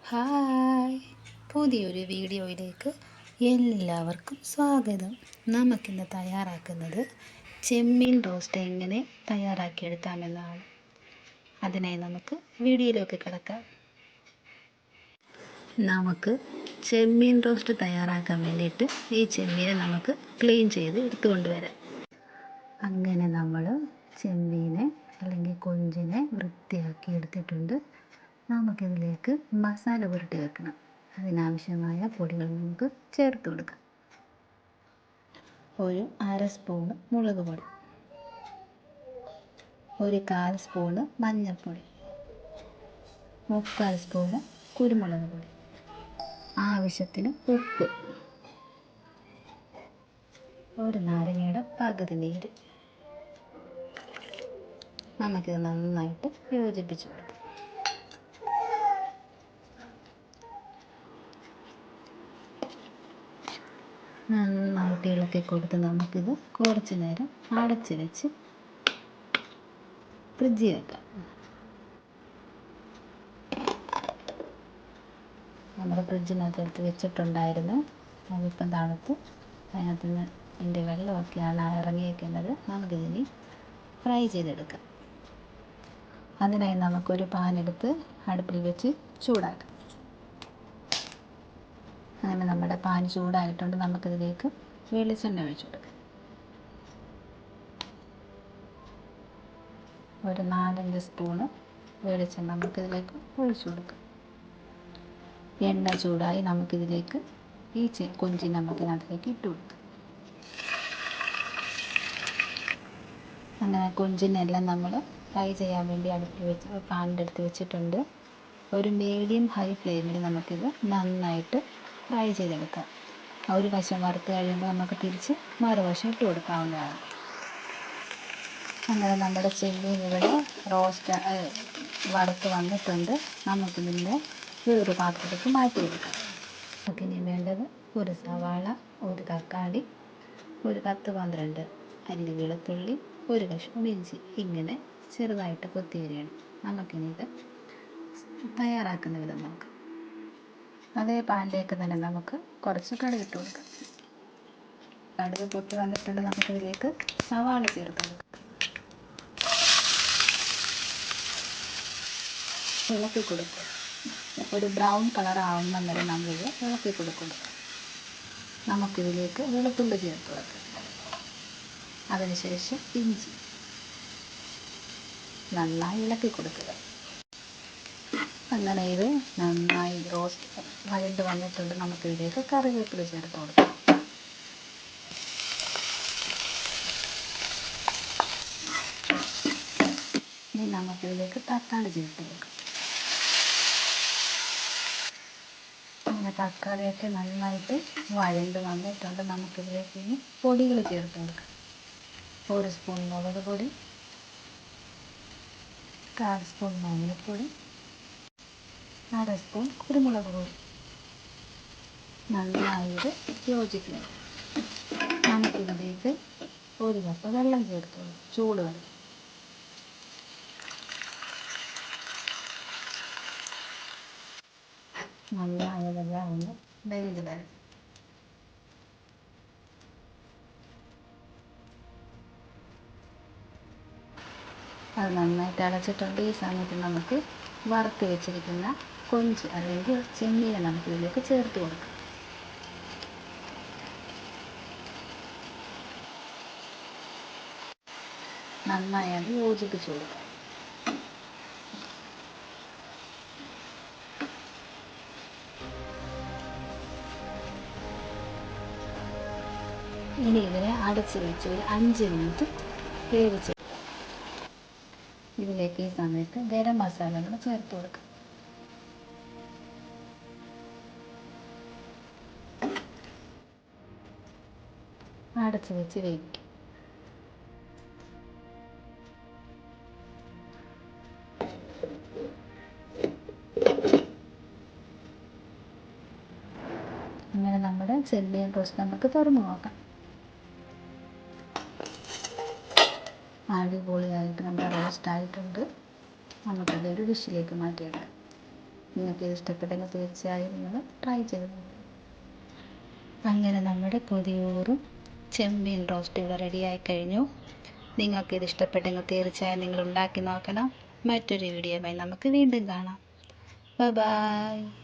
Hi, പുതിയൊരു വീഡിയോയിലേക്ക് എല്ലാവർക്കും സ്വാഗതം. നമുക്കിന്ന് തയ്യാറാക്കുന്നത് ചെമ്മീൻ റോസ്റ്റ് എങ്ങനെ തയ്യാറാക്കിയെടുക്കാമെന്നാണ്. അതിനായി നമുക്ക് വീഡിയോയിലേക്ക് കിടക്കാം. നമുക്ക് ചെമ്മീൻ റോസ്റ്റ് തയ്യാറാക്കാൻ വേണ്ടിയിട്ട് ഈ ചെമ്മീനെ നമുക്ക് ക്ലീൻ ചെയ്ത് എടുത്തുകൊണ്ട് വരാം. അങ്ങനെ നമ്മൾ ചെമ്മീനെ അല്ലെങ്കിൽ കൊഞ്ചിനെ വൃത്തിയാക്കി എടുത്തിട്ടുണ്ട്. നമുക്കിതിലേക്ക് മസാല പുരട്ടി വെക്കണം. അതിനാവശ്യമായ പൊടികൾ നമുക്ക് ചേർത്ത് കൊടുക്കാം. ഒരു 1/2 സ്പൂണ് മുളക് പൊടി, ഒരു 1/4 സ്പൂണ് മഞ്ഞൾപ്പൊടി, 3/4 സ്പൂണ് കുരുമുളക് പൊടി, ആവശ്യത്തിന് ഉപ്പ്, ഒരു നാരങ്ങയുടെ പകുതി നീര്. നമുക്കിത് നന്നായിട്ട് യോജിപ്പിച്ച് കൊടുക്കാം. നന്നായിട്ട് ഇളക്കി കൊടുത്ത് നമുക്കിത് കുറച്ച് നേരം അടച്ച് വെച്ച് ഫ്രിഡ്ജിൽ വെക്കാം. നമ്മുടെ ഫ്രിഡ്ജിനകത്ത് എടുത്ത് വെച്ചിട്ടുണ്ടായിരുന്നു. അതിപ്പം തണുത്ത് അതിനകത്ത് നിന്ന് ഇതിൻ്റെ വെള്ളമൊക്കെയാണ് ഇറങ്ങിയിരിക്കുന്നത്. നമുക്കിതിനി ഫ്രൈ ചെയ്തെടുക്കാം. അതിനായി നമുക്കൊരു പാൻ എടുത്ത് അടുപ്പിൽ വെച്ച് ചൂടാക്കാം. അങ്ങനെ നമ്മുടെ പാൻ ചൂടായിട്ടുണ്ട്. നമുക്കിതിലേക്ക് വെളിച്ചെണ്ണ ഒഴിച്ചു കൊടുക്കാം. ഒരു 4-5 സ്പൂണ് വെളിച്ചെണ്ണ നമുക്കിതിലേക്ക് ഒഴിച്ചു കൊടുക്കാം. എണ്ണ ചൂടായി നമുക്കിതിലേക്ക് ഈ കൊഞ്ചി നമുക്കിതിനകത്തേക്ക് ഇട്ട് കൊടുക്കാം. അങ്ങനെ കൊഞ്ചിനെല്ലാം നമ്മൾ ഫ്രൈ ചെയ്യാൻ വേണ്ടി അടുപ്പിൽ വെച്ച് പാനിൻ്റെ അടുത്ത് വെച്ചിട്ടുണ്ട്. ഒരു മീഡിയം ഹൈ ഫ്ലെയിമിൽ നമുക്കിത് നന്നായിട്ട് ഫ്രൈ ചെയ്തെടുക്കാം. ഒരു വശം വറുത്ത് കഴിയുമ്പോൾ നമുക്ക് തിരിച്ച് മറുവശം ഇട്ട് കൊടുക്കാവുന്നതാണ്. അങ്ങനെ നമ്മുടെ ചെമ്മീൻ ഇവിടെ റോസ്റ്റ് വറുത്ത് വന്നിട്ടുണ്ട്. നമുക്കിതിൻ്റെ വേറൊരു പാത്രത്തിലേക്ക് മാറ്റിയെടുക്കാം. നമുക്കിനി വേണ്ടത് ഒരു സവാള, ഒരു തക്കാളി, ഒരു 10-12 അല്ലി വെളുത്തുള്ളി, ഒരു കഷ്ണം ഇഞ്ചി, ഇങ്ങനെ ചെറുതായിട്ട് കൊത്തി അരിയണം. നമുക്കിനി ഇത് തയ്യാറാക്കുന്ന വിധം നോക്കാം. അതേ പാനിലേക്ക് തന്നെ നമുക്ക് കുറച്ച് കടുക് ഇട്ട് കൊടുക്കാം. കടുക് പൊട്ടി വന്നിട്ടുണ്ട്. നമുക്കിതിലേക്ക് സവാള ചേർത്ത് കൊടുക്കാം. ഇളക്കി കൊടുക്കുക. ഒരു ബ്രൗൺ കളർ ആവുന്ന വരെ നമ്മളിത് ഇളക്കി കൊടുക്കുന്നു. നമുക്കിതിലേക്ക് വെളുത്തുള്ളി ചേർത്ത് കൊടുക്കാം. അതിനുശേഷം ഇഞ്ചി നന്നായി ഇളക്കി കൊടുക്കുക. അങ്ങനെ ഇത് നന്നായി റോസ്റ്റ് വഴണ്ട് വന്നിട്ടുണ്ട്. നമുക്കിതിലേക്ക് കറിവേപ്പില ചേർത്ത് കൊടുക്കാം. ഇനി നമുക്കിതിലേക്ക് തക്കാളി ചേർത്ത് കൊടുക്കാം. അങ്ങനെ തക്കാളിയൊക്കെ നന്നായിട്ട് വഴണ്ട് വന്നിട്ടുണ്ട്. നമുക്കിതിലേക്ക് ഇനി പൊടികൾ ചേർത്ത് കൊടുക്കാം. 1 സ്പൂൺ മുളക് പൊടി, 1/4 സ്പൂൺ മഞ്ഞൾപ്പൊടി, 1/2 സ്പൂൺ കുരുമുളക് പൊടി. നന്നായിട്ട് യോജിക്കുക. നമുക്കിതിലേക്ക് 1 കപ്പ് വെള്ളം ചേർത്ത് കൊടുക്കും, ചൂടുവെള്ളം. നന്നായതെല്ലാം ഒന്ന് വെന്ത് വരും. അത് നന്നായിട്ട് അടച്ചിട്ടുണ്ട്. ഈ സമയത്ത് നമുക്ക് വറുത്ത് വെച്ചിരിക്കുന്ന കൊഞ്ച് അല്ലെങ്കിൽ ചെമ്മീനെ നമുക്കിതിലേക്ക് ചേർത്ത് കൊടുക്കാം. നന്നായി അത് യോജിപ്പിച്ച് കൊടുക്കാം. ഇനി ഇതിനെ അടച്ച് വെച്ച് ഒരു 5 മിനിറ്റ് വേവിച്ച് ഇതിലേക്ക് ഈ സമയത്ത് ഗരം മസാലകൾ ചേർത്ത് കൊടുക്കാം. അടച്ച് വെച്ച് വേവിക്കും. അങ്ങനെ നമ്മുടെ ചെമ്മീൻ റോസ്റ്റ് നമുക്ക് തുറന്നു നോക്കാം. അടിപൊളിയായിട്ട് നമ്മുടെ റോസ്റ്റ് ആയിട്ടുണ്ട്. നമുക്കതൊരു ഡിഷിലേക്ക് മാറ്റിയെടുക്കാം. നിങ്ങൾക്ക് ഇത് ഇഷ്ടപ്പെട്ടെങ്കിൽ തീർച്ചയായും നിങ്ങൾ ട്രൈ ചെയ്ത് നോക്കുക. അങ്ങനെ നമ്മുടെ കൊതിയൂറും ചെമ്മീൻ റോസ്റ്റ് ഇവിടെ റെഡിയായി കഴിഞ്ഞു. നിങ്ങൾക്കിത് ഇഷ്ടപ്പെട്ടെങ്കിൽ തീർച്ചയായും നിങ്ങൾ ഉണ്ടാക്കി നോക്കണം. മറ്റൊരു വീഡിയോയുമായി നമുക്ക് വീണ്ടും കാണാം. ബൈ.